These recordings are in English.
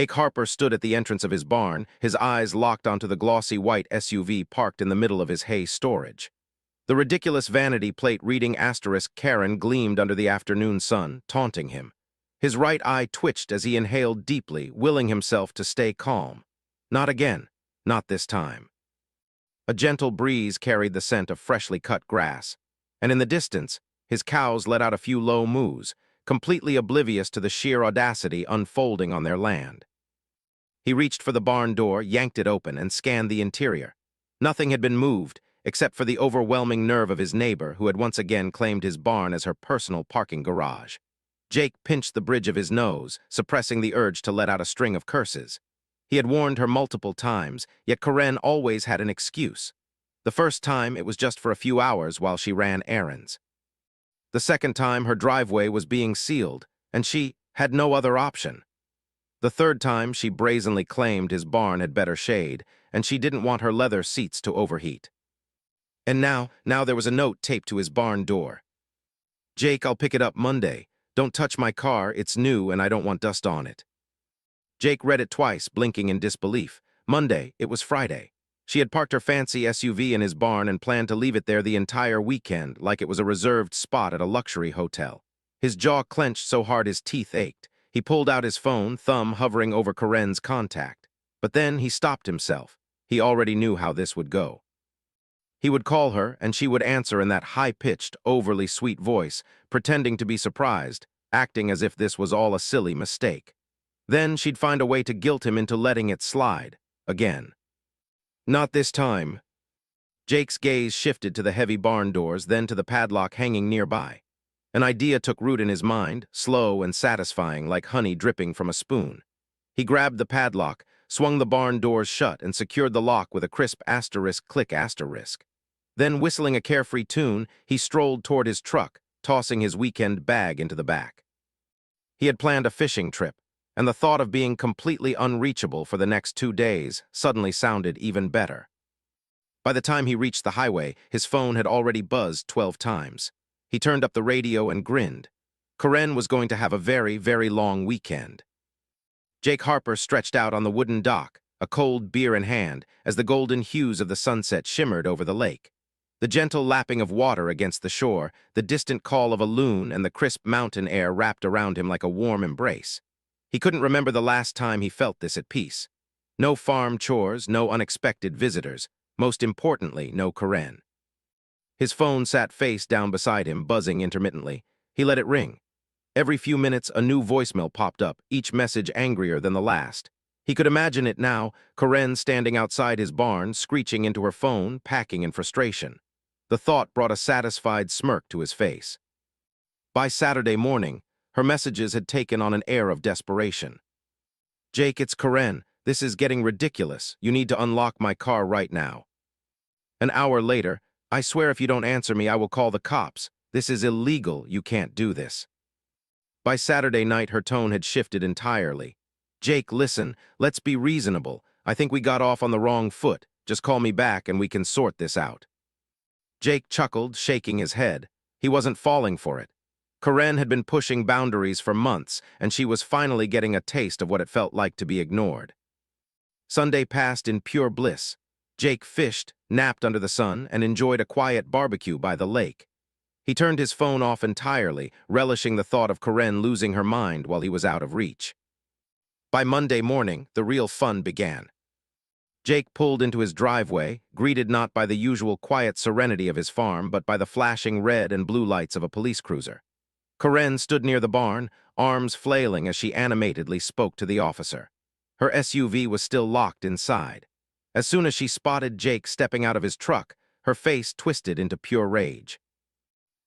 Harper stood at the entrance of his barn, his eyes locked onto the glossy white SUV parked in the middle of his hay storage. The ridiculous vanity plate reading *Karen gleamed under the afternoon sun, taunting him. His right eye twitched as he inhaled deeply, willing himself to stay calm. Not again. Not this time. A gentle breeze carried the scent of freshly cut grass, and in the distance, his cows let out a few low moos, completely oblivious to the sheer audacity unfolding on their land. He reached for the barn door, yanked it open, and scanned the interior. Nothing had been moved, except for the overwhelming nerve of his neighbor, who had once again claimed his barn as her personal parking garage. Jake pinched the bridge of his nose, suppressing the urge to let out a string of curses. He had warned her multiple times, yet Karen always had an excuse. The first time, it was just for a few hours while she ran errands. The second time, her driveway was being sealed, and she had no other option. The third time, she brazenly claimed his barn had better shade, and she didn't want her leather seats to overheat. And now there was a note taped to his barn door. "Jake, I'll pick it up Monday. Don't touch my car, it's new and I don't want dust on it." Jake read it twice, blinking in disbelief. Monday, it was Friday. She had parked her fancy SUV in his barn and planned to leave it there the entire weekend, like it was a reserved spot at a luxury hotel. His jaw clenched so hard his teeth ached. He pulled out his phone, thumb hovering over Karen's contact. But then he stopped himself. He already knew how this would go. He would call her, and she would answer in that high-pitched, overly sweet voice, pretending to be surprised, acting as if this was all a silly mistake. Then she'd find a way to guilt him into letting it slide, again. Not this time. Jake's gaze shifted to the heavy barn doors, then to the padlock hanging nearby. An idea took root in his mind, slow and satisfying, like honey dripping from a spoon. He grabbed the padlock, swung the barn doors shut, and secured the lock with a crisp *click*. Then, whistling a carefree tune, he strolled toward his truck, tossing his weekend bag into the back. He had planned a fishing trip, and the thought of being completely unreachable for the next 2 days suddenly sounded even better. By the time he reached the highway, his phone had already buzzed 12 times. He turned up the radio and grinned. Karen was going to have a very, very long weekend. Jake Harper stretched out on the wooden dock, a cold beer in hand, as the golden hues of the sunset shimmered over the lake. The gentle lapping of water against the shore, the distant call of a loon, and the crisp mountain air wrapped around him like a warm embrace. He couldn't remember the last time he felt this at peace. No farm chores, no unexpected visitors. Most importantly, no Karen. His phone sat face down beside him, buzzing intermittently. He let it ring. Every few minutes, a new voicemail popped up, each message angrier than the last. He could imagine it now, Karen standing outside his barn, screeching into her phone, packing in frustration. The thought brought a satisfied smirk to his face. By Saturday morning, her messages had taken on an air of desperation. "Jake, it's Karen. This is getting ridiculous. You need to unlock my car right now." An hour later, "I swear if you don't answer me, I will call the cops. This is illegal. You can't do this." By Saturday night, her tone had shifted entirely. "Jake, listen, let's be reasonable. I think we got off on the wrong foot. Just call me back and we can sort this out." Jake chuckled, shaking his head. He wasn't falling for it. Karen had been pushing boundaries for months, and she was finally getting a taste of what it felt like to be ignored. Sunday passed in pure bliss. Jake fished, napped under the sun, and enjoyed a quiet barbecue by the lake. He turned his phone off entirely, relishing the thought of Karen losing her mind while he was out of reach. By Monday morning, the real fun began. Jake pulled into his driveway, greeted not by the usual quiet serenity of his farm, but by the flashing red and blue lights of a police cruiser. Karen stood near the barn, arms flailing as she animatedly spoke to the officer. Her SUV was still locked inside. As soon as she spotted Jake stepping out of his truck, her face twisted into pure rage.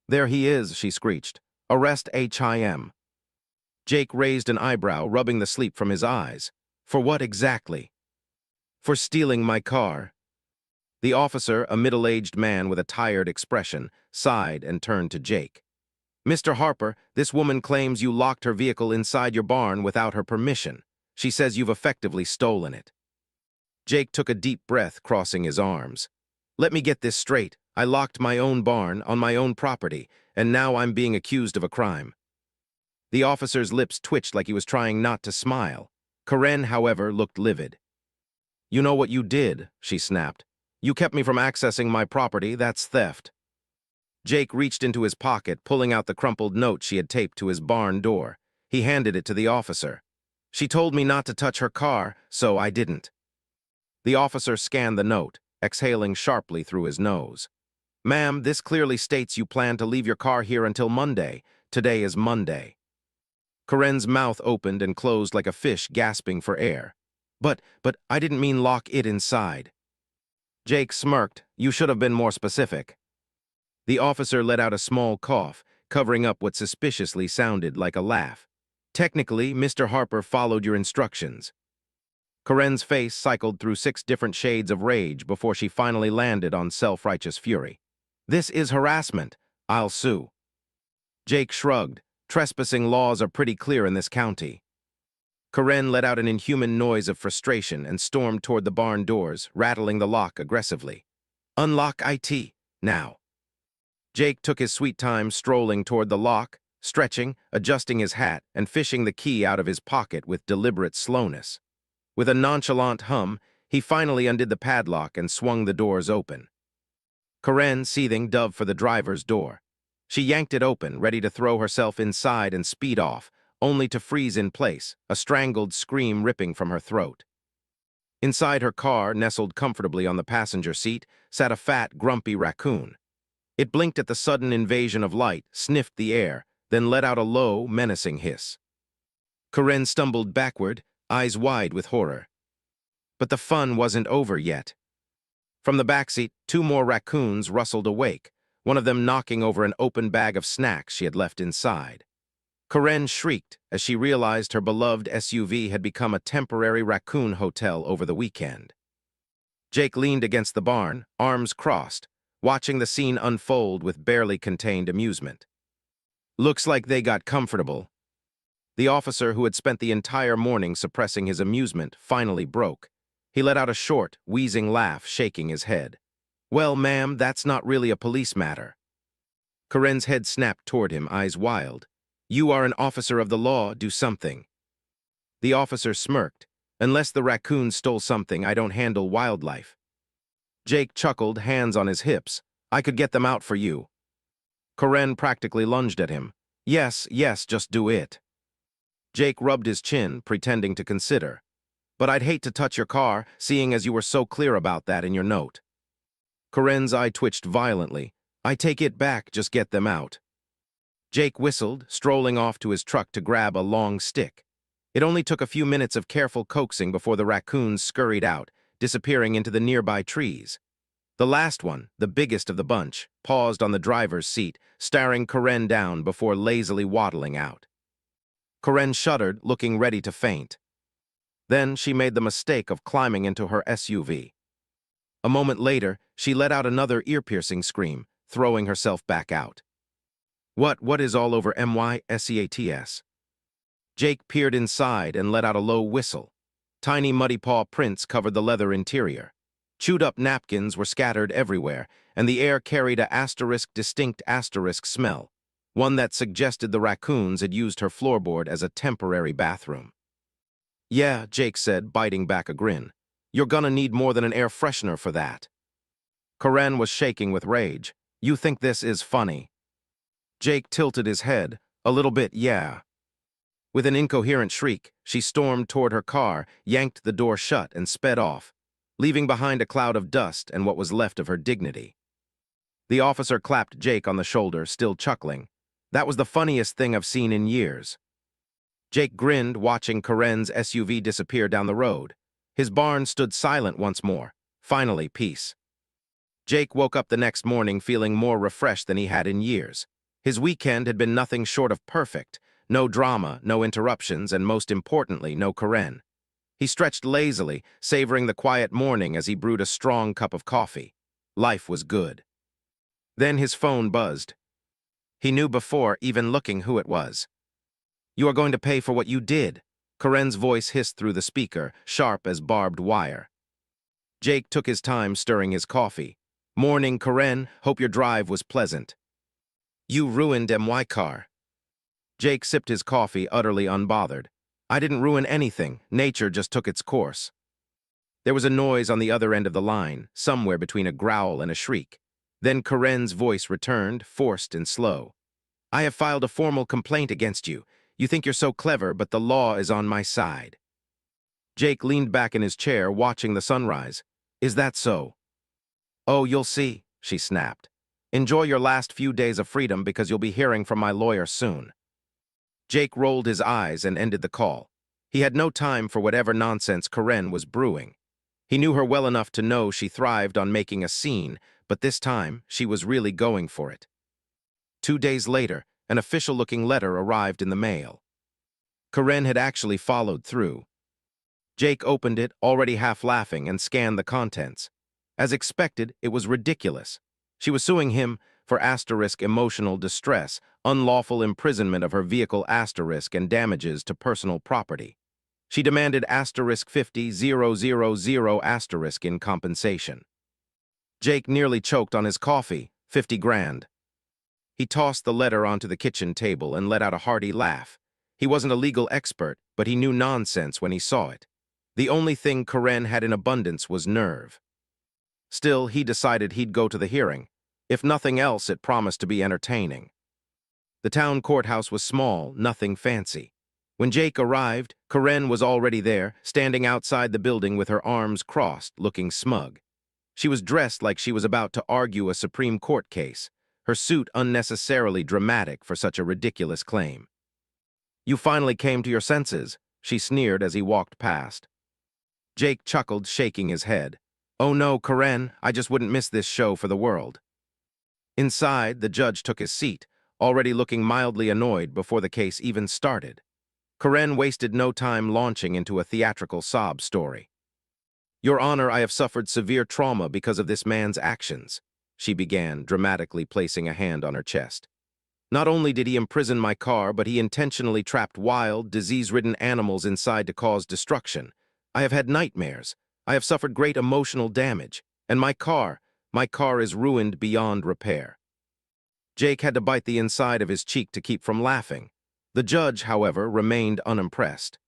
"There he is," she screeched. "Arrest him." Jake raised an eyebrow, rubbing the sleep from his eyes. "For what exactly?" "For stealing my car." The officer, a middle-aged man with a tired expression, sighed and turned to Jake. "Mr. Harper, this woman claims you locked her vehicle inside your barn without her permission. She says you've effectively stolen it." Jake took a deep breath, crossing his arms. "Let me get this straight. I locked my own barn on my own property, and now I'm being accused of a crime." The officer's lips twitched like he was trying not to smile. Karen, however, looked livid. "You know what you did," she snapped. "You kept me from accessing my property. That's theft." Jake reached into his pocket, pulling out the crumpled note she had taped to his barn door. He handed it to the officer. "She told me not to touch her car, so I didn't." The officer scanned the note, exhaling sharply through his nose. "Ma'am, this clearly states you plan to leave your car here until Monday. Today is Monday." Karen's mouth opened and closed like a fish gasping for air. But I didn't mean lock it inside." Jake smirked. "You should have been more specific." The officer let out a small cough, covering up what suspiciously sounded like a laugh. "Technically, Mr. Harper followed your instructions." Karen's face cycled through 6 different shades of rage before she finally landed on self-righteous fury. "This is harassment. I'll sue." Jake shrugged. "Trespassing laws are pretty clear in this county." Karen let out an inhuman noise of frustration and stormed toward the barn doors, rattling the lock aggressively. "Unlock it, now." Jake took his sweet time strolling toward the lock, stretching, adjusting his hat, and fishing the key out of his pocket with deliberate slowness. With a nonchalant hum, he finally undid the padlock and swung the doors open. Karen, seething, dove for the driver's door. She yanked it open, ready to throw herself inside and speed off, only to freeze in place, a strangled scream ripping from her throat. Inside her car, nestled comfortably on the passenger seat, sat a fat, grumpy raccoon. It blinked at the sudden invasion of light, sniffed the air, then let out a low, menacing hiss. Karen stumbled backward, eyes wide with horror. But the fun wasn't over yet. From the backseat, 2 more raccoons rustled awake, one of them knocking over an open bag of snacks she had left inside. Karen shrieked as she realized her beloved SUV had become a temporary raccoon hotel over the weekend. Jake leaned against the barn, arms crossed, watching the scene unfold with barely contained amusement. "Looks like they got comfortable." The officer, who had spent the entire morning suppressing his amusement, finally broke. He let out a short, wheezing laugh, shaking his head. "Well, ma'am, that's not really a police matter." Karen's head snapped toward him, eyes wild. "You are an officer of the law, do something." The officer smirked. "Unless the raccoons stole something, I don't handle wildlife." Jake chuckled, hands on his hips. "I could get them out for you." Karen practically lunged at him. Yes, just do it." Jake rubbed his chin, pretending to consider. "But I'd hate to touch your car, seeing as you were so clear about that in your note." Karen's eye twitched violently. "I take it back, just get them out." Jake whistled, strolling off to his truck to grab a long stick. It only took a few minutes of careful coaxing before the raccoons scurried out, disappearing into the nearby trees. The last one, the biggest of the bunch, paused on the driver's seat, staring Karen down before lazily waddling out. Karen shuddered, looking ready to faint. Then she made the mistake of climbing into her SUV. A moment later, she let out another ear-piercing scream, throwing herself back out. What is all over MYSEATS?" Jake peered inside and let out a low whistle. Tiny muddy paw prints covered the leather interior. Chewed-up napkins were scattered everywhere, and the air carried a distinct asterisk smell, one that suggested the raccoons had used her floorboard as a temporary bathroom. "Yeah," Jake said, biting back a grin. "You're gonna need more than an air freshener for that." Karen was shaking with rage. "You think this is funny?" Jake tilted his head. "A little bit, yeah." With an incoherent shriek, she stormed toward her car, yanked the door shut, and sped off, leaving behind a cloud of dust and what was left of her dignity. The officer clapped Jake on the shoulder, still chuckling. "That was the funniest thing I've seen in years." Jake grinned, watching Karen's SUV disappear down the road. His barn stood silent once more. Finally, peace. Jake woke up the next morning feeling more refreshed than he had in years. His weekend had been nothing short of perfect. No drama, no interruptions, and most importantly, no Karen. He stretched lazily, savoring the quiet morning as he brewed a strong cup of coffee. Life was good. Then his phone buzzed. He knew before even looking who it was. "You are going to pay for what you did." Karen's voice hissed through the speaker, sharp as barbed wire. Jake took his time stirring his coffee. "Morning, Karen. Hope your drive was pleasant." "You ruined my car." Jake sipped his coffee, utterly unbothered. I didn't ruin anything. Nature just took its course. There was a noise on the other end of the line, somewhere between a growl and a shriek. Then Karen's voice returned, forced and slow. I have filed a formal complaint against you. You think you're so clever, but the law is on my side. Jake leaned back in his chair, watching the sunrise. Is that so? Oh, you'll see, she snapped. Enjoy your last few days of freedom because you'll be hearing from my lawyer soon. Jake rolled his eyes and ended the call. He had no time for whatever nonsense Karen was brewing. He knew her well enough to know she thrived on making a scene, but this time she was really going for it. 2 days later, an official-looking letter arrived in the mail. Karen had actually followed through. Jake opened it, already half laughing, and scanned the contents. As expected, it was ridiculous. She was suing him for emotional distress, unlawful imprisonment of her vehicle and damages to personal property. She demanded 50,000 in compensation. Jake nearly choked on his coffee, 50 grand. He tossed the letter onto the kitchen table and let out a hearty laugh. He wasn't a legal expert, but he knew nonsense when he saw it. The only thing Karen had in abundance was nerve. Still, he decided he'd go to the hearing. If nothing else, it promised to be entertaining. The town courthouse was small, nothing fancy. When Jake arrived, Karen was already there, standing outside the building with her arms crossed, looking smug. She was dressed like she was about to argue a Supreme Court case, her suit unnecessarily dramatic for such a ridiculous claim. You finally came to your senses, she sneered as he walked past. Jake chuckled, shaking his head. Oh no, Karen, I just wouldn't miss this show for the world. Inside, the judge took his seat, already looking mildly annoyed before the case even started. Karen wasted no time launching into a theatrical sob story. Your Honor, I have suffered severe trauma because of this man's actions, she began, dramatically placing a hand on her chest. Not only did he imprison my car, but he intentionally trapped wild, disease-ridden animals inside to cause destruction. I have had nightmares. I have suffered great emotional damage. And my car is ruined beyond repair. Jake had to bite the inside of his cheek to keep from laughing. The judge, however, remained unimpressed.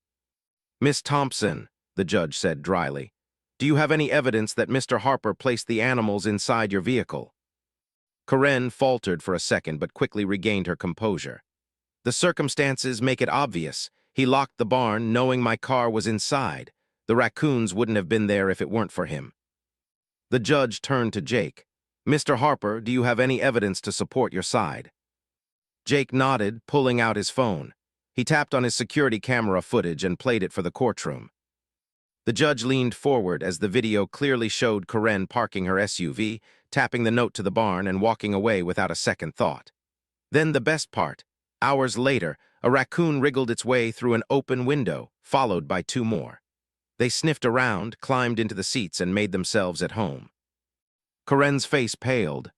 Miss Thompson, the judge said dryly, do you have any evidence that Mr. Harper placed the animals inside your vehicle? Karen faltered for a second but quickly regained her composure. The circumstances make it obvious. He locked the barn knowing my car was inside. The raccoons wouldn't have been there if it weren't for him. The judge turned to Jake. Mr. Harper, do you have any evidence to support your side? Jake nodded, pulling out his phone. He tapped on his security camera footage and played it for the courtroom. The judge leaned forward as the video clearly showed Karen parking her SUV, tapping the note to the barn and walking away without a second thought. Then the best part. Hours later, a raccoon wriggled its way through an open window, followed by 2 more. They sniffed around, climbed into the seats, and made themselves at home. Karen's face paled.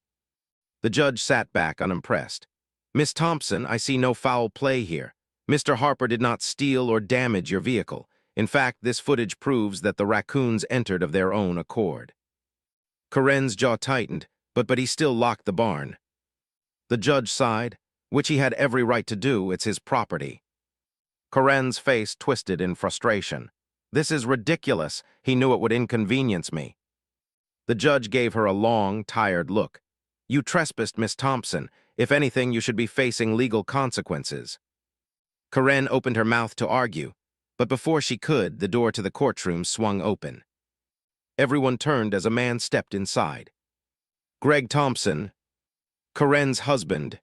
The judge sat back unimpressed. Miss Thompson, I see no foul play here. Mr. Harper did not steal or damage your vehicle. In fact, this footage proves that the raccoons entered of their own accord. Karen's jaw tightened, but he still locked the barn. The judge sighed, which he had every right to do, it's his property. Karen's face twisted in frustration. This is ridiculous. He knew it would inconvenience me. The judge gave her a long, tired look. You trespassed, Miss Thompson. If anything, you should be facing legal consequences. Karen opened her mouth to argue, but before she could, the door to the courtroom swung open. Everyone turned as a man stepped inside. Greg Thompson, Karen's husband.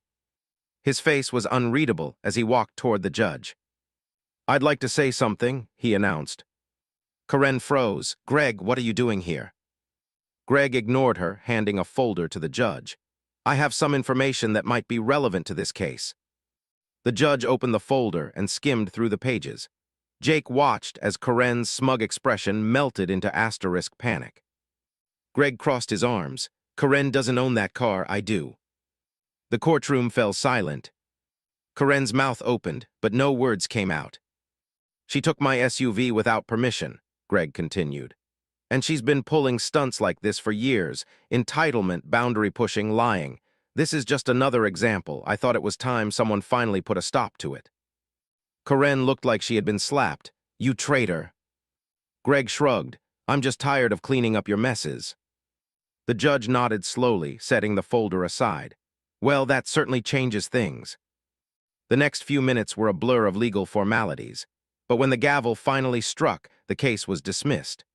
His face was unreadable as he walked toward the judge. I'd like to say something, he announced. Karen froze. Greg, what are you doing here? Greg ignored her, handing a folder to the judge. I have some information that might be relevant to this case. The judge opened the folder and skimmed through the pages. Jake watched as Karen's smug expression melted into panic. Greg crossed his arms. Karen doesn't own that car, I do. The courtroom fell silent. Karen's mouth opened, but no words came out. She took my SUV without permission, Greg continued. And she's been pulling stunts like this for years. Entitlement, boundary pushing, lying. This is just another example. I thought it was time someone finally put a stop to it. Karen looked like she had been slapped. "You traitor." Greg shrugged. "I'm just tired of cleaning up your messes." The judge nodded slowly, setting the folder aside. "Well, that certainly changes things." The next few minutes were a blur of legal formalities, but when the gavel finally struck, the case was dismissed.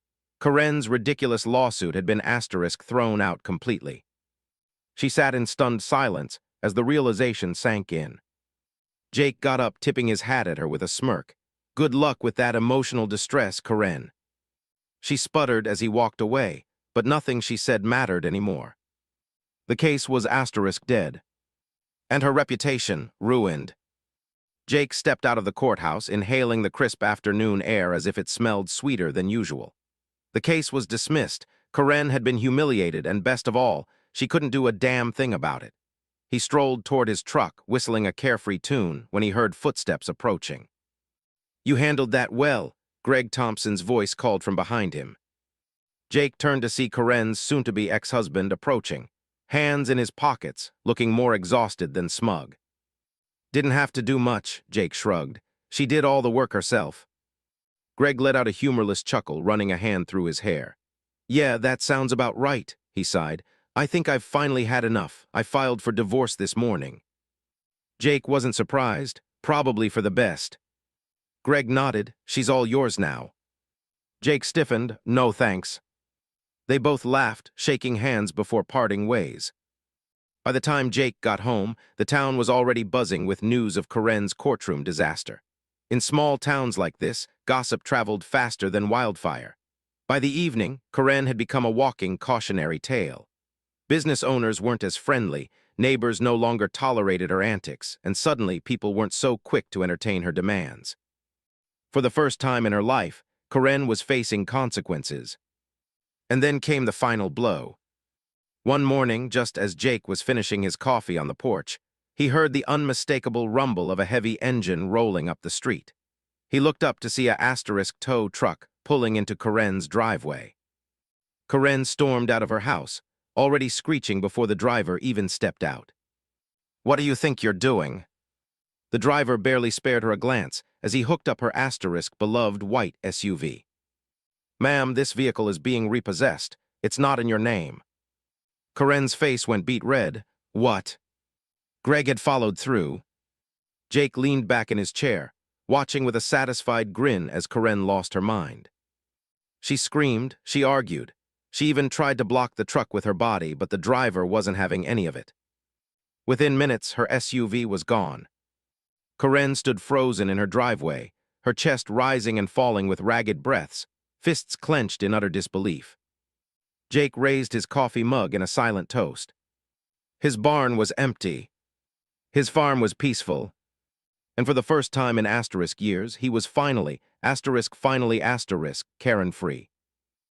Karen's ridiculous lawsuit had been thrown out completely. She sat in stunned silence as the realization sank in. Jake got up, tipping his hat at her with a smirk. "Good luck with that emotional distress, Karen." She sputtered as he walked away, but nothing she said mattered anymore. The case was dead, and her reputation ruined. Jake stepped out of the courthouse, inhaling the crisp afternoon air as if it smelled sweeter than usual. The case was dismissed. Karen had been humiliated, and best of all, she couldn't do a damn thing about it. He strolled toward his truck, whistling a carefree tune, when he heard footsteps approaching. "You handled that well," Greg Thompson's voice called from behind him. Jake turned to see Karen's soon-to-be ex-husband approaching, hands in his pockets, looking more exhausted than smug. "Didn't have to do much," Jake shrugged. "She did all the work herself." Greg let out a humorless chuckle, running a hand through his hair. "Yeah, that sounds about right," he sighed. "I think I've finally had enough. I filed for divorce this morning." Jake wasn't surprised, probably for the best. Greg nodded. "She's all yours now." Jake stiffened. "No thanks." They both laughed, shaking hands before parting ways. By the time Jake got home, the town was already buzzing with news of Karen's courtroom disaster. In small towns like this, gossip traveled faster than wildfire. By the evening, Karen had become a walking cautionary tale. Business owners weren't as friendly, neighbors no longer tolerated her antics, and suddenly people weren't so quick to entertain her demands. For the first time in her life, Karen was facing consequences. And then came the final blow. One morning, just as Jake was finishing his coffee on the porch, he heard the unmistakable rumble of a heavy engine rolling up the street. He looked up to see a tow truck pulling into Karen's driveway. Karen stormed out of her house, already screeching before the driver even stepped out. "What do you think you're doing?" The driver barely spared her a glance as he hooked up her beloved white SUV. "Ma'am, this vehicle is being repossessed. It's not in your name." Karen's face went beet red. "What?" Greg had followed through. Jake leaned back in his chair, watching with a satisfied grin as Karen lost her mind. She screamed, she argued. She even tried to block the truck with her body, but the driver wasn't having any of it. Within minutes, her SUV was gone. Karen stood frozen in her driveway, her chest rising and falling with ragged breaths, fists clenched in utter disbelief. Jake raised his coffee mug in a silent toast. His barn was empty. His farm was peaceful. And for the first time in years, he was finally Karen-free.